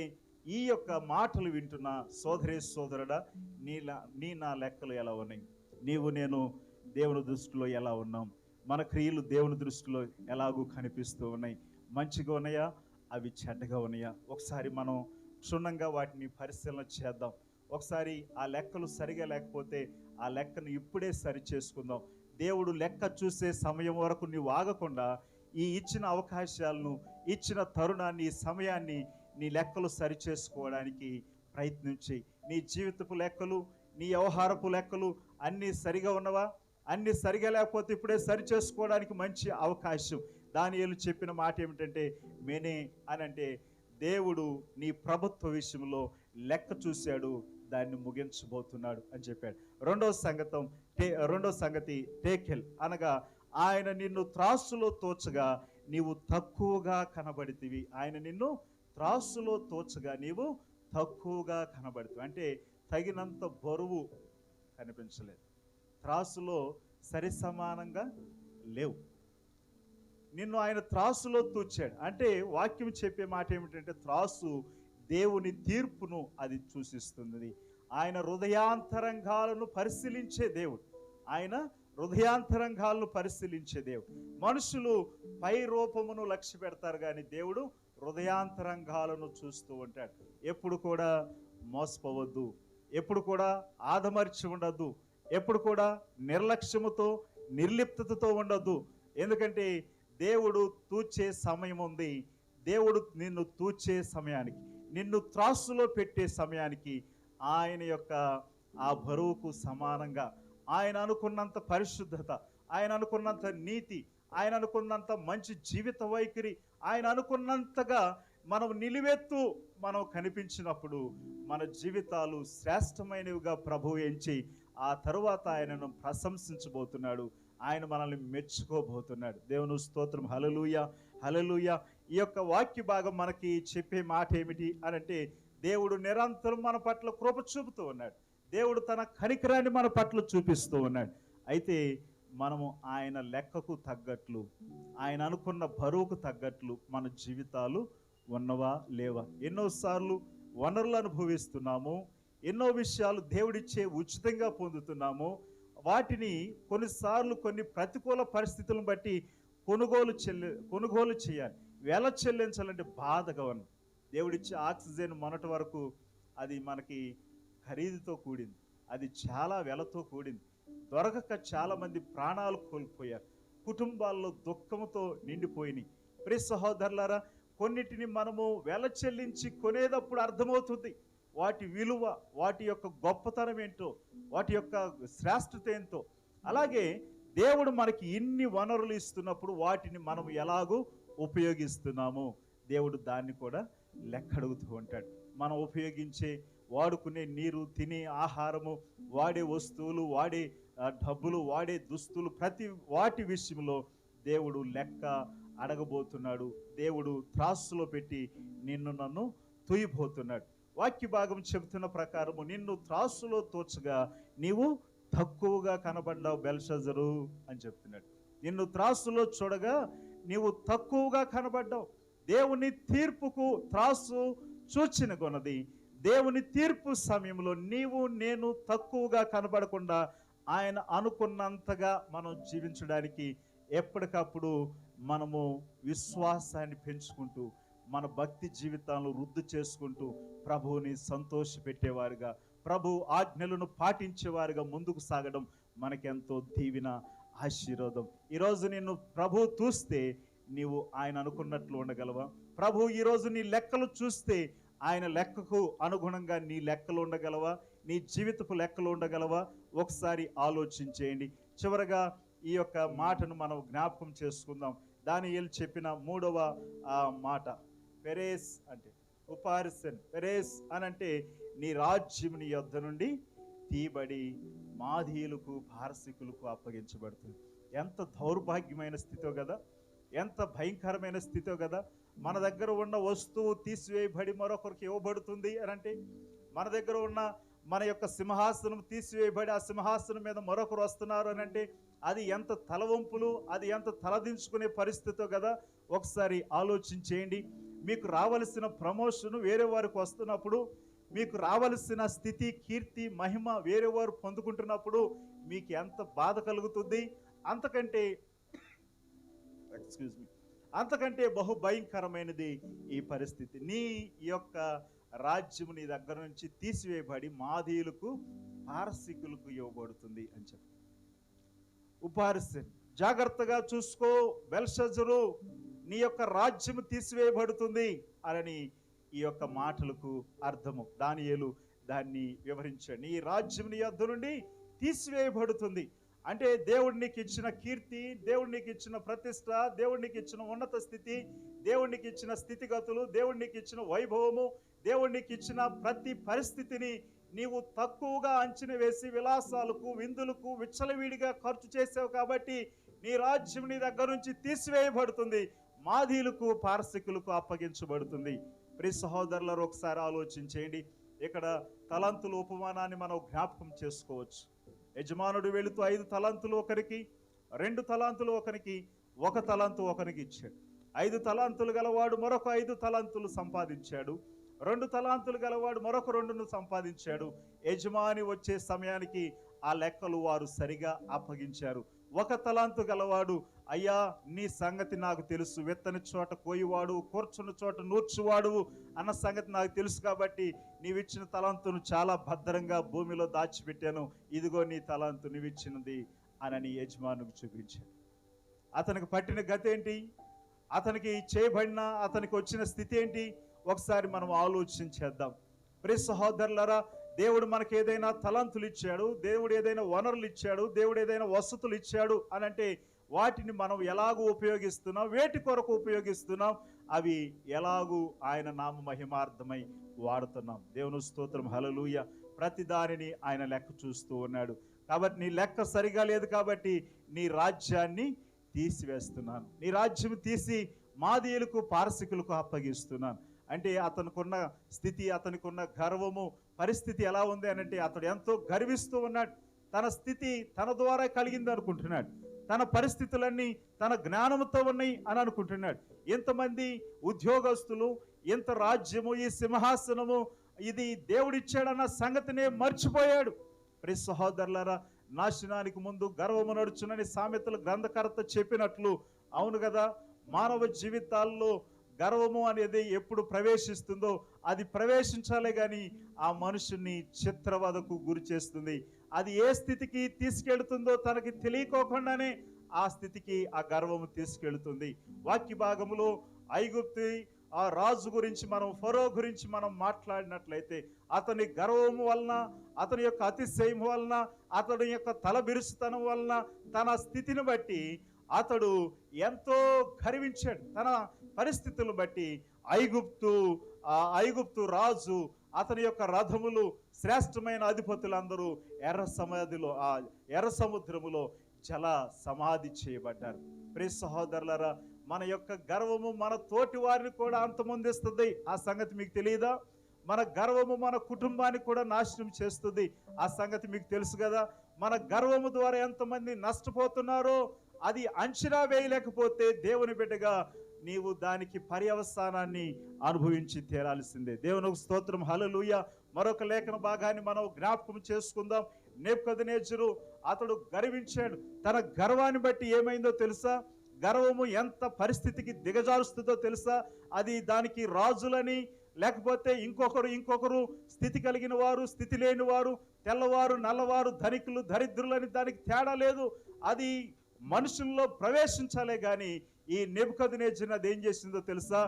ఈ యొక్క మాటలు వింటున్న సోదరి సోదరుడా, నా లెక్కలు ఎలా ఉన్నాయి? నీవు నేను దేవుని దృష్టిలో ఎలా ఉన్నాం? మన క్రియలు దేవుని దృష్టిలో ఎలాగూ కనిపిస్తూ ఉన్నాయి? మంచిగా ఉన్నాయా? అవి చెడ్డగా ఉన్నాయా? ఒకసారి మనం క్షుణ్ణంగా వాటిని పరిశీలన చేద్దాం. ఒకసారి ఆ లెక్కలు సరిగా లేకపోతే ఆ లెక్కను ఇప్పుడే సరి చేసుకుందాం. దేవుడు లెక్క చూసే సమయం వరకు నీవు ఆగకుండా ఈ ఇచ్చిన అవకాశాలను, ఇచ్చిన తరుణాన్ని, ఈ సమయాన్ని నీ లెక్కలు సరి చేసుకోవడానికి ప్రయత్నించి, నీ జీవితపు లెక్కలు, నీ వ్యవహారపు లెక్కలు అన్నీ సరిగా ఉన్నవా? అన్నీ సరిగా లేకపోతే ఇప్పుడే సరి చేసుకోవడానికి మంచి అవకాశం. దానియేలు చెప్పిన మాట ఏమిటంటే, మేనే అని అంటే దేవుడు నీ ప్రభుత్వ విషయంలో లెక్క చూశాడు, దాన్ని ముగించబోతున్నాడు అని చెప్పాడు. రెండో సంగతి టేకెల్ అనగా ఆయన నిన్ను త్రాసులో తోచగా నీవు తక్కువగా కనబడితివి. ఆయన నిన్ను త్రాసులో తోచగా నీవు తక్కువగా కనబడితివి అంటే తగినంత బరువు కనిపించలేదు. త్రాసులో సరి సమానంగా లేవు. నిన్ను ఆయన త్రాసులో తూచాడు. అంటే వాక్యం చెప్పే మాట ఏమిటంటే, త్రాసు దేవుని తీర్పును అది సూచిస్తుంది. ఆయన హృదయాంతరంగాలను పరిశీలించే దేవుడు. ఆయన హృదయాంతరంగాలను పరిశీలించే దేవుడు. మనుషులు పై రూపమును లక్ష్య పెడతారు, కానీ దేవుడు హృదయాంతరంగాలను చూస్తూ ఉంటాడు. ఎప్పుడు కూడా మోసపోవద్దు, ఎప్పుడు కూడా ఆదమర్చి ఉండద్దు, ఎప్పుడు కూడా నిర్లక్ష్యముతో నిర్లిప్తతతో ఉండద్దు. ఎందుకంటే దేవుడు తూచే సమయం ఉంది. దేవుడు నిన్ను తూచే సమయానికి, నిన్ను త్రాసులో పెట్టే సమయానికి ఆయన యొక్క ఆ బరువుకు సమానంగా, ఆయన అనుకున్నంత పరిశుద్ధత, ఆయన అనుకున్నంత నీతి, ఆయన అనుకున్నంత మంచి జీవిత వైఖరి, ఆయన అనుకున్నంతగా మనం నిలువెత్తు మనం కనిపించినప్పుడు మన జీవితాలు శ్రేష్టమైనవిగా ప్రభువు ఎంచి ఆ తరువాత ఆయనను ప్రశంసించబోతున్నాడు. ఆయన మనల్ని మెచ్చుకోబోతున్నాడు. దేవుని స్తోత్రం. హల్లెలూయా, హల్లెలూయా. ఈ యొక్క వాక్య భాగం మనకి చెప్పే మాట ఏమిటి అనంటే, దేవుడు నిరంతరం మన పట్ల కృప చూపుతూ ఉన్నాడు. దేవుడు తన కనికరాన్ని మన పట్ల చూపిస్తూ ఉన్నాడు. అయితే మనము ఆయన లెక్కకు తగ్గట్లు, ఆయన అనుకున్న బరువుకు తగ్గట్లు మన జీవితాలు ఉన్నవా లేవా? ఎన్నోసార్లు వనరులు అనుభవిస్తున్నాము, ఎన్నో విషయాలు దేవుడిచ్చే ఉచితంగా పొందుతున్నాము. వాటిని కొన్నిసార్లు కొన్ని ప్రతికూల పరిస్థితులను బట్టి కొనుగోలు చేయాలి, వెల చెల్లించాలంటే బాధగా ఉంది. దేవుడిచ్చే ఆక్సిజన్ మొన్నటి వరకు అది మనకి ఖరీదుతో కూడింది, అది చాలా వెలతో కూడింది. దొరకక చాలామంది ప్రాణాలు కోల్పోయారు, కుటుంబాల్లో దుఃఖంతో నిండిపోయినాయి. ప్రియ సహోదరులారా, కొన్నిటిని మనము వెల చెల్లించి కొనేటప్పుడు అర్థమవుతుంది వాటి విలువ, వాటి యొక్క గొప్పతనం ఏంటో, వాటి యొక్క శ్రేష్టత ఏంటో. అలాగే దేవుడు మనకి ఇన్ని వనరులు ఇస్తున్నప్పుడు వాటిని మనం ఎలాగూ ఉపయోగిస్తున్నాము, దేవుడు దాన్ని కూడా లెక్కడుగుతూ ఉంటాడు. మనం ఉపయోగించే వాడుకునే నీరు, తినే ఆహారము, వాడే వస్తువులు, వాడే డబ్బులు, వాడే దుస్తులు, ప్రతి వాటి విషయంలో దేవుడు లెక్క అడగబోతున్నాడు. దేవుడు త్రాసులో పెట్టి నిన్ను నన్ను తూయబోతున్నాడు. వాక్య భాగం చెబుతున్న ప్రకారము నిన్ను త్రాసులో తోచగా నీవు తక్కువగా కనబడ్డావు బెల్షజరు అని చెప్తున్నాడు. నిన్ను త్రాసులో చూడగా నీవు తక్కువగా కనబడ్డావు. దేవుని తీర్పుకు త్రాసు సూచన కొన్నది. దేవుని తీర్పు సమయంలో నీవు నేను తక్కువగా కనబడకుండా ఆయన అనుకున్నంతగా మనం జీవించడానికి ఎప్పటికప్పుడు మనము విశ్వాసాన్ని పెంచుకుంటూ మన భక్తి జీవితాలను వృద్ధి చేసుకుంటూ ప్రభువుని సంతోషపెట్టేవారుగా, ప్రభు ఆజ్ఞలను పాటించేవారుగా ముందుకు సాగడం మనకెంతో దీవెన, ఆశీర్వాదం. ఈరోజు నిన్ను ప్రభు చూస్తే నీవు ఆయన అనుకున్నట్లు ఉండగలవా? ప్రభు ఈరోజు నీ లెక్కలు చూస్తే ఆయన లెక్కకు అనుగుణంగా నీ లెక్కలు ఉండగలవా? నీ జీవితపు లెక్కలు ఉండగలవా? ఒకసారి ఆలోచించేయండి. చివరగా ఈ యొక్క మాటను మనం జ్ఞాపకం చేసుకుందాం. దానియేలు చెప్పిన 3వ మాట, పెరేస్ అంటే ఉపారిసన్. పెరేస్ అనంటే నీ రాజ్యం నీ యొద్ద నుండి తీయబడి మాదీయులకు, పారసీకులకు అప్పగించబడుతుంది. ఎంత దౌర్భాగ్యమైన స్థితో కదా, ఎంత భయంకరమైన స్థితో కదా. మన దగ్గర ఉన్న వస్తువు తీసివేయబడి మరొకరికి ఇవ్వబడుతుంది అని అంటే, మన దగ్గర ఉన్న మన యొక్క సింహాసనం తీసివేయబడి ఆ సింహాసనం మీద మరొకరు వస్తున్నారు అని అంటే అది ఎంత తలవంపులు, అది ఎంత తలదించుకునే పరిస్థితో కదా. ఒకసారి ఆలోచించేయండి. మీకు రావలసిన ప్రమోషన్ వేరే వారికి వస్తున్నప్పుడు, మీకు రావలసిన స్థితి, కీర్తి, మహిమ వేరే వారు పొందుకుంటున్నప్పుడు మీకు ఎంత బాధ కలుగుతుంది. అంతకంటే బహు భయంకరమైనది ఈ పరిస్థితి. నీ యొక్క రాజ్యము నీ దగ్గర నుంచి తీసివేయబడి మాదీయులకు, పారసీకులకు ఇవ్వబడుతుంది అని చెప్పి. ఉపారిసన్, జాగ్రత్తగా చూసుకో బెల్షజరు, నీ యొక్క రాజ్యము తీసివేయబడుతుంది అని ఈ యొక్క మాటలకు అర్థము. దానియేలు దాన్ని వివరించాడు. నీ రాజ్యం నీ యొద్ద నుండి తీసివేయబడుతుంది అంటే దేవుడు నీకు ఇచ్చిన కీర్తి, దేవుడు నీకు ఇచ్చిన ప్రతిష్ట, దేవుడు నీకు ఇచ్చిన ఉన్నత స్థితి, దేవుడు నీకు ఇచ్చిన స్థితిగతులు, దేవుడు నీకు ఇచ్చిన వైభవము, దేవుడు నీకు ఇచ్చిన ప్రతి పరిస్థితిని నీవు తక్కువగా అంచనా వేసి విలాసాలకు, విందులకు విచ్చలవిడిగా ఖర్చు చేసావు కాబట్టి నీ రాజ్యం నీ దగ్గర నుంచి తీసివేయబడుతుంది, మాదీయులకు, పారసీకులకు అప్పగించబడుతుంది. ప్రియ సహోదరులారా, ఒకసారి ఆలోచించేయండి. ఇక్కడ తలంతుల ఉపమానాన్ని మనం జ్ఞాపకం చేసుకోవచ్చు. యజమానుడు వెళుతూ 5 తలాంతులు ఒకరికి, 2 తలాంతులు ఒకరికి, 1 తలాంతు ఒకరికి ఇచ్చాడు. 5 తలాంతులు గలవాడు మరొక 5 తలాంతులు సంపాదించాడు. 2 తలాంతులు గలవాడు మరొక 2ను సంపాదించాడు. యజమాని వచ్చే సమయానికి ఆ లెక్కలు వారు సరిగా అప్పగించారు. 1 తలాంతు గలవాడు, అయ్యా నీ సంగతి నాకు తెలుసు, విత్తని చోట కోయివాడు, కూర్చున్న చోట నూర్చువాడు అన్న సంగతి నాకు తెలుసు కాబట్టి నీవిచ్చిన తలాంతును చాలా భద్రంగా భూమిలో దాచిపెట్టాను, ఇదిగో నీ తలాంతు నీవిచ్చినది అని యజమానుకు చూపించాడు. అతనికి పట్టిన గతి ఏంటి, అతనికి చేయబడిన, అతనికి వచ్చిన స్థితి ఏంటి, ఒకసారి మనం ఆలోచించేద్దాం. ప్రియ సహోదరులారా, దేవుడు మనకు ఏదైనా తలాంతులు ఇచ్చాడు, దేవుడు ఏదైనా వనరులు ఇచ్చాడు, దేవుడు ఏదైనా వసతులు ఇచ్చాడు అని అంటే వాటిని మనం ఎలాగూ ఉపయోగిస్తున్నాం, వేటి కొరకు ఉపయోగిస్తున్నాం, అవి ఎలాగూ ఆయన నామ మహిమార్థమై వాడుతున్నాం. దేవుని స్తోత్రం, హల్లెలూయా. ప్రతి దానిని ఆయన లెక్క చూస్తూ ఉన్నాడు. కాబట్టి నీ లెక్క సరిగా లేదు కాబట్టి నీ రాజ్యాన్ని తీసివేస్తున్నాను, నీ రాజ్యం తీసి మాదీయులకు, పారసీకులకు అప్పగిస్తున్నాను అంటే అతనుకున్న స్థితి, అతనికున్న గర్వము, పరిస్థితి ఎలా ఉంది అని అంటే అతడు ఎంతో గర్విస్తూ ఉన్నాడు. తన స్థితి తన ద్వారా కలిగింది అనుకుంటున్నాడు, తన పరిస్థితులన్నీ తన జ్ఞానంతో ఉన్నాయి అని అనుకుంటున్నాడు. ఎంతమంది ఉద్యోగస్తులు, ఎంత రాజ్యము, ఈ సింహాసనము ఇది దేవుడిచ్చాడన్న సంగతినే మర్చిపోయాడు. ప్రియ సహోదరులారా, నాశనానికి ముందు గర్వము నడుచునని సామెతల గ్రంథకర్త చెప్పినట్లు, అవును కదా, మానవ జీవితాల్లో గర్వము అనేది ఎప్పుడు ప్రవేశిస్తుందో అది ప్రవేశించాలే కానీ ఆ మనుషుని చిత్రవదకు గురి చేస్తుంది. అది ఏ స్థితికి తీసుకెళ్తుందో తనకి తెలియకోకుండానే ఆ స్థితికి ఆ గర్వము తీసుకెళ్తుంది. వాక్య భాగములో ఐగుప్తు ఆ రాజు గురించి మనం, ఫరో గురించి మనం మాట్లాడినట్లయితే అతని గర్వము వలన, అతని యొక్క అతిశయం వలన, అతని యొక్క తలబిరుసుతనం వలన, తన స్థితిని బట్టి అతడు ఎంతో గర్వించాడు. తన పరిస్థితులను బట్టి ఐగుప్తు రాజు అతని యొక్క రథములు శ్రేష్టమైన అధిపతులందరూ ఎర్ర సముద్రములో జల సమాధి చేయబడ్డారు. ప్రియ సహోదరులారా, మన యొక్క గర్వము మన తోటి వారిని కూడా అంతమొందిస్తుంది. ఆ సంగతి మీకు తెలియదా? మన గర్వము మన కుటుంబాన్ని కూడా నాశనం చేస్తుంది. ఆ సంగతి మీకు తెలుసు కదా. మన గర్వము ద్వారా ఎంతమంది నష్టపోతున్నారో అది అంచనా వేయలేకపోతే దేవుని బిడ్డగా నీవు దానికి పర్యవసానాన్ని అనుభవించి తీరాల్సిందే. దేవునికి స్తోత్రం, హల్లెలూయా. మరొక లేఖన భాగాన్ని మనం జ్ఞాపకం చేసుకుందాం. నెబుకద్నెజరు అతడు గర్వించాడు. తన గర్వాన్ని బట్టి ఏమైందో తెలుసా? గర్వము ఎంత పరిస్థితికి దిగజారుస్తుందో తెలుసా? అది దానికి రాజులని లేకపోతే ఇంకొకరు స్థితి కలిగిన వారు, స్థితి లేని వారు, తెల్లవారు నల్లవారు, ధనికులు దరిద్రులని దానికి తేడా లేదు. అది మనుషుల్లో ప్రవేశించాలే గాని ఈ నెబుకద్నెజరు అది ఏం చేసిందో తెలుసా?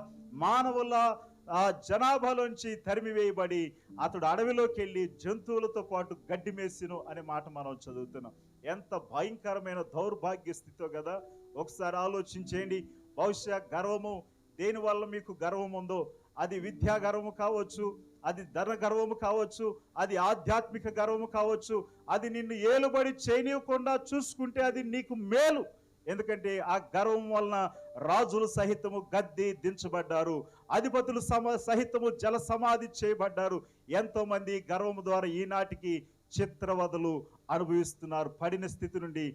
మానవుల ఆ జనాభాలోంచి తరిమివేయబడి అతడు అడవిలోకి వెళ్ళి జంతువులతో పాటు గడ్డి మేసిను అనే మాట మనం చదువుతున్నాం. ఎంత భయంకరమైన దౌర్భాగ్య స్థితో కదా. ఒకసారి ఆలోచించేయండి. బహుశా గర్వము దేని వల్ల మీకు గర్వం ఉందో, అది విద్యా గర్వము కావచ్చు, అది ధన గర్వము కావచ్చు, అది ఆధ్యాత్మిక గర్వము కావచ్చు, అది నిన్ను ఏలుబడి చేయనివ్వకుండా చూసుకుంటే అది నీకు మేలు. ఎందుకంటే ఆ గర్వం వలన రాజులు సహితము గద్దె దించబడ్డారు, అధిపతులు సహితము జల సమాధి చేయబడ్డారు. ఎంతో మంది గర్వము ద్వారా ఈనాటికి చిత్రవదలు అనుభవిస్తున్నారు. పడిన స్థితి నుండి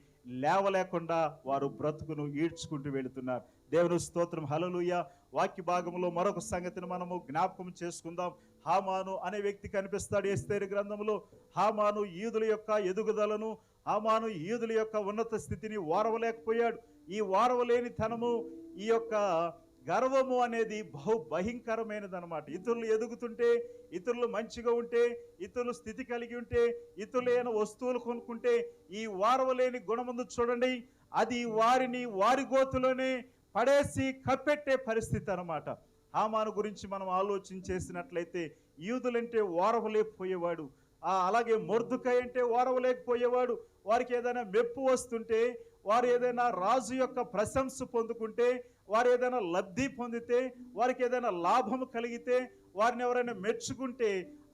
లేవలేకుండా వారు బ్రతుకును ఈడ్చుకుంటూ వెళుతున్నారు. దేవుని స్తోత్రం, హల్లెలూయా. వాక్య భాగంలో మరొక సంగతిని మనము జ్ఞాపకం చేసుకుందాం. హామాను అనే వ్యక్తి కనిపిస్తాడు ఎస్తేరు గ్రంథంలో. హామాను యూదుల యొక్క ఎదుగుదలను, హామాను యూదుల యొక్క ఉన్నత స్థితిని వారవలేకపోయాడు. ఈ వారవలేని తనము, ఈ యొక్క గర్వము అనేది భయంకరమైనది అనమాట. ఇతరులు ఎదుగుతుంటే, ఇతరులు మంచిగా ఉంటే, ఇతరులు స్థితి కలిగి ఉంటే, ఇతరులు ఏమైనా వస్తువులు కొనుక్కుంటే ఈ వారవలేని గుణముందు చూడండి, అది వారిని వారి గోతులోనే పడేసి కప్పెట్టే పరిస్థితి అనమాట. హామాను గురించి మనం ఆలోచన చేసినట్లయితే యూదులంటే వారవలేకపోయేవాడు. అలాగే మొర్దుకై అంటే వారవలేకపోయేవాడు. వారికి ఏదైనా మెప్పు వస్తుంటే, వారు ఏదైనా రాజు యొక్క ప్రశంస పొందుకుంటే, వారు ఏదైనా లబ్ధి పొందితే, వారికి ఏదైనా లాభము కలిగితే, వారిని ఎవరైనా మెచ్చుకుంటే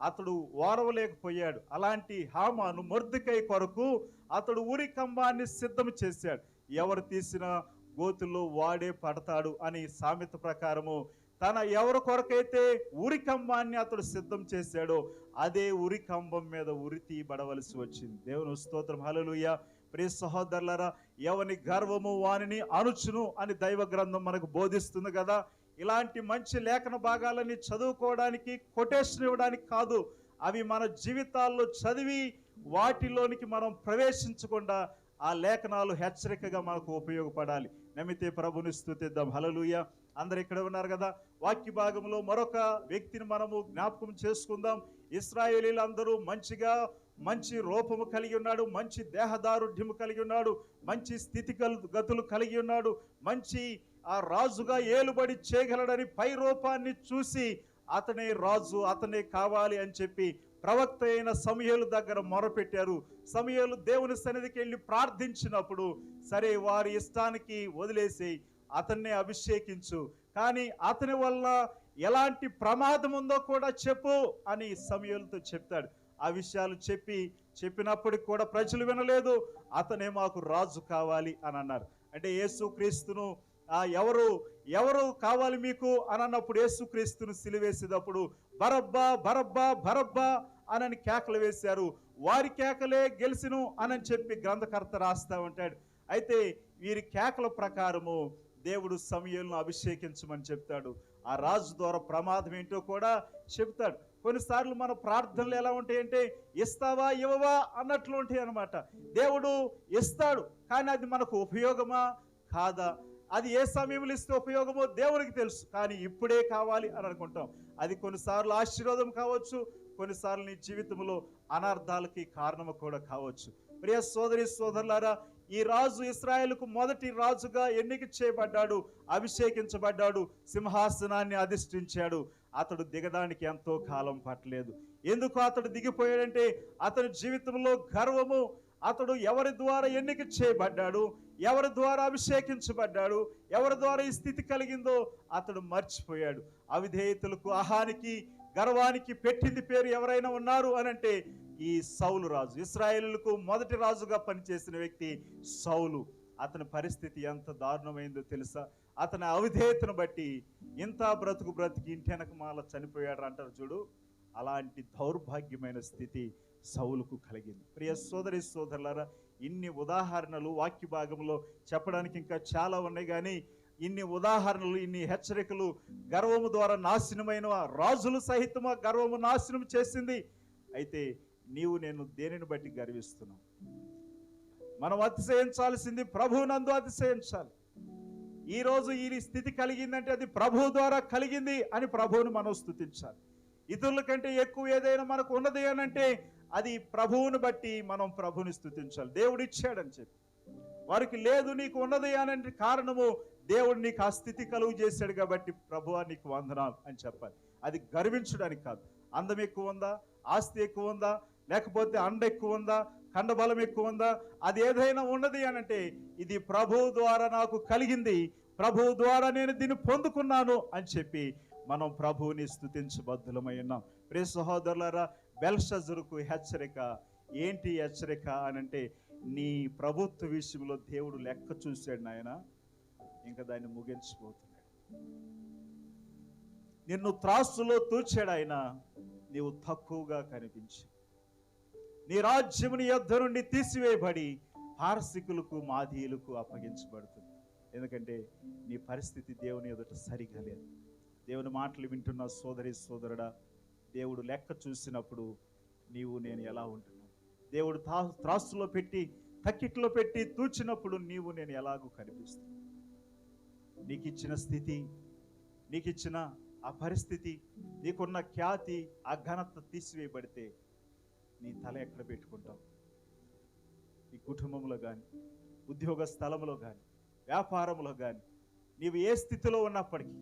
అతడు వారవలేకపోయాడు. అలాంటి హామాను మొర్దుకై కొరకు అతడు ఉరి కంబాన్ని సిద్ధం చేశాడు. ఎవరు తీసిన గోతుల్లో వాడే పడతాడు అని సామెత ప్రకారము తన ఎవరి కొరకైతే ఉరి కంబాన్ని అతడు సిద్ధం చేశాడో అదే ఉరి కంబం మీద ఉరి తీయబడవలసి వచ్చింది. దేవుని స్తోత్రం, హల్లెలూయా. ప్రియ సహోదరులారా, ఎవని గర్వము వానిని అణుచును అని దైవ గ్రంథం మనకు బోధిస్తుంది కదా. ఇలాంటి మంచి లేఖన భాగాలని చదువుకోవడానికి, కొటేషన్ ఇవ్వడానికి కాదు, అవి మన జీవితాల్లో చదివి వాటిలోనికి మనం ప్రవేశించకుండా ఆ లేఖనాలు హెచ్చరికగా మనకు ఉపయోగపడాలి. నమ్మితే ప్రభుని స్తుతిద్దాం, హల్లెలూయా. అందరు ఇక్కడ ఉన్నారు కదా. వాక్య భాగంలో మరొక వ్యక్తిని మనము జ్ఞాపకం చేసుకుందాం. ఇశ్రాయేలీలందరూ మంచి రూపము కలిగి ఉన్నాడు, మంచి దేహదారుఢ్యము కలిగి ఉన్నాడు, మంచి స్థితిగతులు కలిగి ఉన్నాడు, మంచి ఆ రాజుగా ఏలుబడి చేయగలడని పై రూపాన్ని చూసి అతనే రాజు, అతనే కావాలి అని చెప్పి ప్రవక్త అయిన సమూయేలు దగ్గర మొరపెట్టారు. సమూయేలు దేవుని సన్నిధికి వెళ్ళి ప్రార్థించినప్పుడు, సరే వారి ఇష్టానికి వదిలేసి అతన్నే అభిషేకించు, కానీ అతని వల్ల ఎలాంటి ప్రమాదం ఉందో కూడా చెప్పు అని సమూయేలుతో చెప్తాడు. ఆ విషయాలు చెప్పినప్పటికి కూడా ప్రజలు వినలేదు. అతనే మాకు రాజు కావాలి అని అన్నారు. అంటే యేసుక్రీస్తును ఎవరు కావాలి మీకు అని అన్నప్పుడు యేసుక్రీస్తును సిలువేసేటప్పుడు బరబ్బా బరబ్బా బరబ్బా అని కేకలు వేశారు. వారి కేకలే గెలిసిను అని చెప్పి గ్రంథకర్త రాస్తా ఉంటాడు. అయితే వీరి కేకల ప్రకారము దేవుడు సమూయేలును అభిషేకించమని చెప్తాడు. ఆ రాజు ద్వారా ప్రమాదం ఏంటో కూడా చెప్తాడు. కొన్నిసార్లు మన ప్రార్థనలు ఎలా ఉంటాయంటే ఇస్తావా ఇవ్వవా అన్నట్లు ఉంటాయి అన్నమాట. దేవుడు ఇస్తాడు, కానీ అది మనకు ఉపయోగమా కాదా, అది ఏ సమయంలో ఇస్తే ఉపయోగమో దేవునికి తెలుసు, కానీ ఇప్పుడే కావాలి అని అనుకుంటాం. అది కొన్నిసార్లు ఆశీర్వాదం కావచ్చు, కొన్నిసార్లు నీ జీవితంలో అనర్థాలకి కారణము కూడా కావచ్చు. ప్రియ సోదరి సోదరులారా, ఈ రాజు ఇశ్రాయేలుకు మొదటి రాజుగా ఎన్నిక చేయబడ్డాడు, అభిషేకించబడ్డాడు, సింహాసనాన్ని అధిష్ఠించాడు. అతడు దిగడానికి ఎంతో కాలం పట్టలేదు. ఎందుకు అతడు దిగిపోయాడంటే అతని జీవితంలో గర్వము, అతడు ఎవరి ద్వారా ఎన్నిక చేయబడ్డాడు, ఎవరి ద్వారా అభిషేకించబడ్డాడు, ఎవరి ద్వారా ఈ స్థితి కలిగిందో అతడు మర్చిపోయాడు. అవిధేయతలకు, అహానికి గర్వానికి పెట్టింది పేరు ఎవరైనా ఉన్నారు అనంటే ఈ సౌలు రాజు. ఇశ్రాయేలులకు మొదటి రాజుగా పనిచేసిన వ్యక్తి సౌలు. అతని పరిస్థితి ఎంత దారుణమైందో తెలుసా? అతని అవిధేయతను బట్టి ఇంత బ్రతికి ఇంటి వెనక మాల చనిపోయాడు అంటారు చూడు, అలాంటి దౌర్భాగ్యమైన స్థితి సౌలుకు కలిగింది. ప్రియ సోదరి సోదరులారా, ఇన్ని ఉదాహరణలు వాక్య భాగంలో చెప్పడానికి ఇంకా చాలా ఉన్నాయి, కానీ ఇన్ని ఉదాహరణలు, ఇన్ని హెచ్చరికలు, గర్వము ద్వారా నాశనమైన రాజులు సహితము గర్వము నాశనం చేసింది. అయితే నీవు నేను దేనిని బట్టి గర్విస్తున్నాం? మనం అతిశయించాల్సింది ప్రభువునందు అతిశయించాలి. ఈరోజు ఈ స్థితి కలిగిందంటే అది ప్రభువు ద్వారా కలిగింది అని ప్రభువును మనం స్తుతించాలి. ఇతరుల కంటే ఎక్కువ ఏదైనా మనకు ఉన్నది అని అంటే అది ప్రభువును బట్టి మనం ప్రభువుని స్తుతించాలి. దేవుడు ఇచ్చాడని చెప్పి, వారికి లేదు నీకు ఉన్నది అని కారణము దేవుడు నీకు ఆ స్థితి కలుగు చేశాడు కాబట్టి ప్రభువా నీకు వందనాలు అని చెప్పాలి. అది గర్వించడానికి కాదు. అందం ఎక్కువ ఉందా, ఆస్తి ఎక్కువ ఉందా, లేకపోతే అండ ఎక్కువ ఉందా, కండబలం ఎక్కువ ఉందా, అది ఏదైనా ఉన్నది అనంటే ఇది ప్రభువు ద్వారా నాకు కలిగింది, ప్రభువు ద్వారా నేను దీన్ని పొందుకున్నాను అని చెప్పి మనం ప్రభువుని స్తుతించబద్ధులమై ఉన్నాం. ప్రియ సహోదరులారా, బెల్షస్సరుకు హెచ్చరిక ఏంటి? హెచ్చరిక అనంటే నీ ప్రభుత్వ విషయంలో దేవుడు లెక్క చూశాడు నాయన, ఇంకా దాన్ని ముగించిపోతున్నాడు. నిన్ను త్రాసులో తూచాడు ఆయన, నీవు తక్కువగా కనిపించి నీ రాజ్యము నీ యొద్ద నుండి తీసివేయబడి పారసికులకు మాదీయులకు అప్పగించబడుతుంది. ఎందుకంటే నీ పరిస్థితి దేవుని ఎదుట సరిగా లేదు. దేవుని మాటలు వింటున్న సోదరి సోదరుడా, దేవుడు లెక్క చూసినప్పుడు నీవు నేను ఎలా ఉంటున్నావు? దేవుడు త్రాసులో పెట్టి తక్కిట్లో పెట్టి తూచినప్పుడు నీవు నేను ఎలాగూ కనిపిస్తుంది? నీకు ఇచ్చిన స్థితి, నీకు ఇచ్చిన ఆ పరిస్థితి, నీకున్న ఖ్యాతి, ఆ ఘనత తీసివేయబడితే నీ తల ఎక్కడ పెట్టుకుంటావు? నీ కుటుంబంలో కానీ, ఉద్యోగ స్థలంలో కానీ, వ్యాపారంలో కానీ, నీవు ఏ స్థితిలో ఉన్నప్పటికీ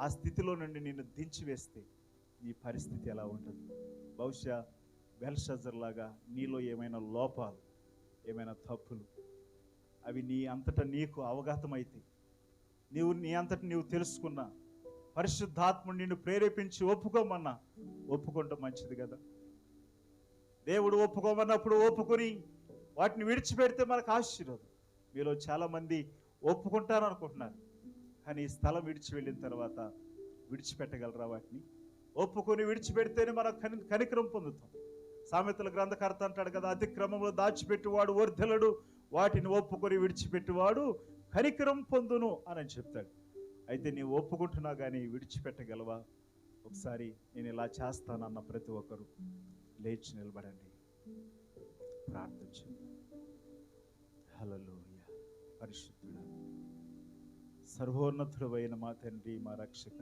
ఆ స్థితిలో నుండి నిన్ను దించివేస్తే నీ పరిస్థితి ఎలా ఉంటుంది? బహుశా బెల్షస్సర్ లాగా నీలో ఏమైనా లోపాలు, ఏమైనా తప్పులు, అవి నీ అంతటా నీకు అవగతమైతే, నీవు నీ అంతటా నీవు తెలుసుకున్నా, పరిశుద్ధాత్ముడు నిన్ను ప్రేరేపించి ఒప్పుకోమన్నా ఒప్పుకుంటే మంచిది కదా. దేవుడు ఒప్పుకోమన్నప్పుడు ఒప్పుకొని వాటిని విడిచిపెడితే మనకు ఆశీర్వాదం. మీలో చాలామంది ఒప్పుకుంటారు అనుకుంటున్నారు, కానీ ఈ స్థలం విడిచి వెళ్ళిన తర్వాత విడిచిపెట్టగలరా? వాటిని ఒప్పుకొని విడిచిపెడితేనే మనం కనికరం పొందుతాం. సామెతల గ్రంథకర్త అంటాడు కదా, అతిక్రమంలో దాచిపెట్టువాడు వర్ధలడు, వాటిని ఒప్పుకొని విడిచిపెట్టువాడు కనికరం పొందును అని చెప్తాడు. అయితే నీవు ఒప్పుకుంటున్నా కానీ విడిచిపెట్టగలవా? ఒకసారి నేను ఇలా చేస్తానన్న ప్రతి ఒక్కరు లేచి నిలబడండి, ప్రార్థించండి. హల్లెలూయా. పరిశుద్ధుడా, సర్వోన్నతుడైన మా తండ్రి, మా రక్షక,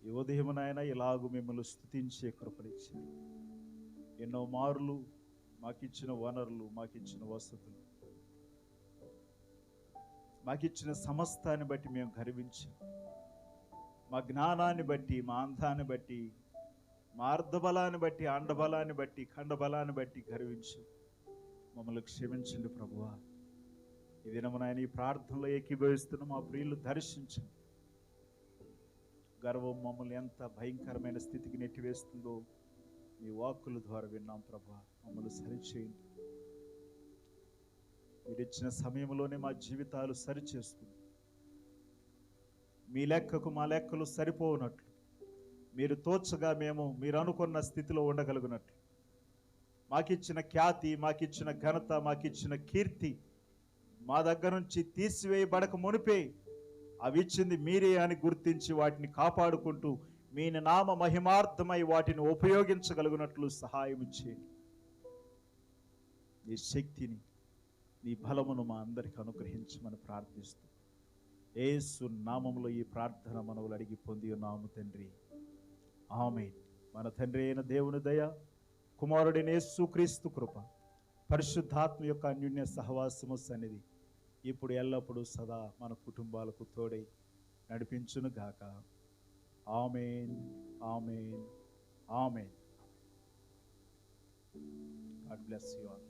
ఈ ఉదయమునైనా ఇలాగూ మిమ్మల్ని స్తుతించే కృపనిచ్చారు. ఎన్నో మార్లు మాకిచ్చిన వనరులు, మాకిచ్చిన వసతులు, మాకిచ్చిన సమస్తాన్ని బట్టి మేము గర్వించాం. మా జ్ఞానాన్ని బట్టి, మా అందాన్ని బట్టి, మా అర్ధబలాన్ని బట్టి, అండబలాన్ని బట్టి, ఖండబలాన్ని బట్టి గర్వించు. మమ్మల్ని క్షమించండి ప్రభువా. ఈ దినమునైనా ఈ ప్రార్థనలో ఏకీభవిస్తున్న మా ప్రియులు దర్శించండి. గర్వం మమ్మల్ని ఎంత భయంకరమైన స్థితికి నెట్టివేస్తుందో మీ వాక్కుల ద్వారా విన్నాం ప్రభువా. మమ్మల్ని సరిచేయండి. మీరు ఇచ్చిన సమయంలోనే మా జీవితాలు సరిచేసుకుని మీ లెక్కకు మా లెక్కలు సరిపోనట్లు, మీరు తోచగా మేము మీరు అనుకున్న స్థితిలో ఉండగలిగినట్లు, మాకిచ్చిన ఖ్యాతి, మాకిచ్చిన ఘనత, మాకిచ్చిన కీర్తి మా దగ్గర నుంచి తీసివేయబడక మునిపే అవి ఇచ్చింది మీరే అని గుర్తించి వాటిని కాపాడుకుంటూ మీ నామ మహిమార్థమై వాటిని ఉపయోగించగలిగినట్లు సహాయం చేయండి. నీ శక్తిని, నీ బలమును మా అందరికి అనుగ్రహించమని ప్రార్థిస్తూ యేసు నామములో ఈ ప్రార్థన మనవులు అడిగి పొంది ఉన్నాము తండ్రి, ఆమేన్. మన తండ్రి అయిన దేవుని దయ, కుమారుడైన యేసుక్రీస్తు కృప, పరిశుద్ధాత్మ యొక్క అన్యోన్య సహవాసము సన్నిధి ఇప్పుడు ఎల్లప్పుడూ సదా మన కుటుంబాలకు తోడై నడిపించును గాక. ఆమేన్, ఆమేన్, ఆమేన్. God bless you all.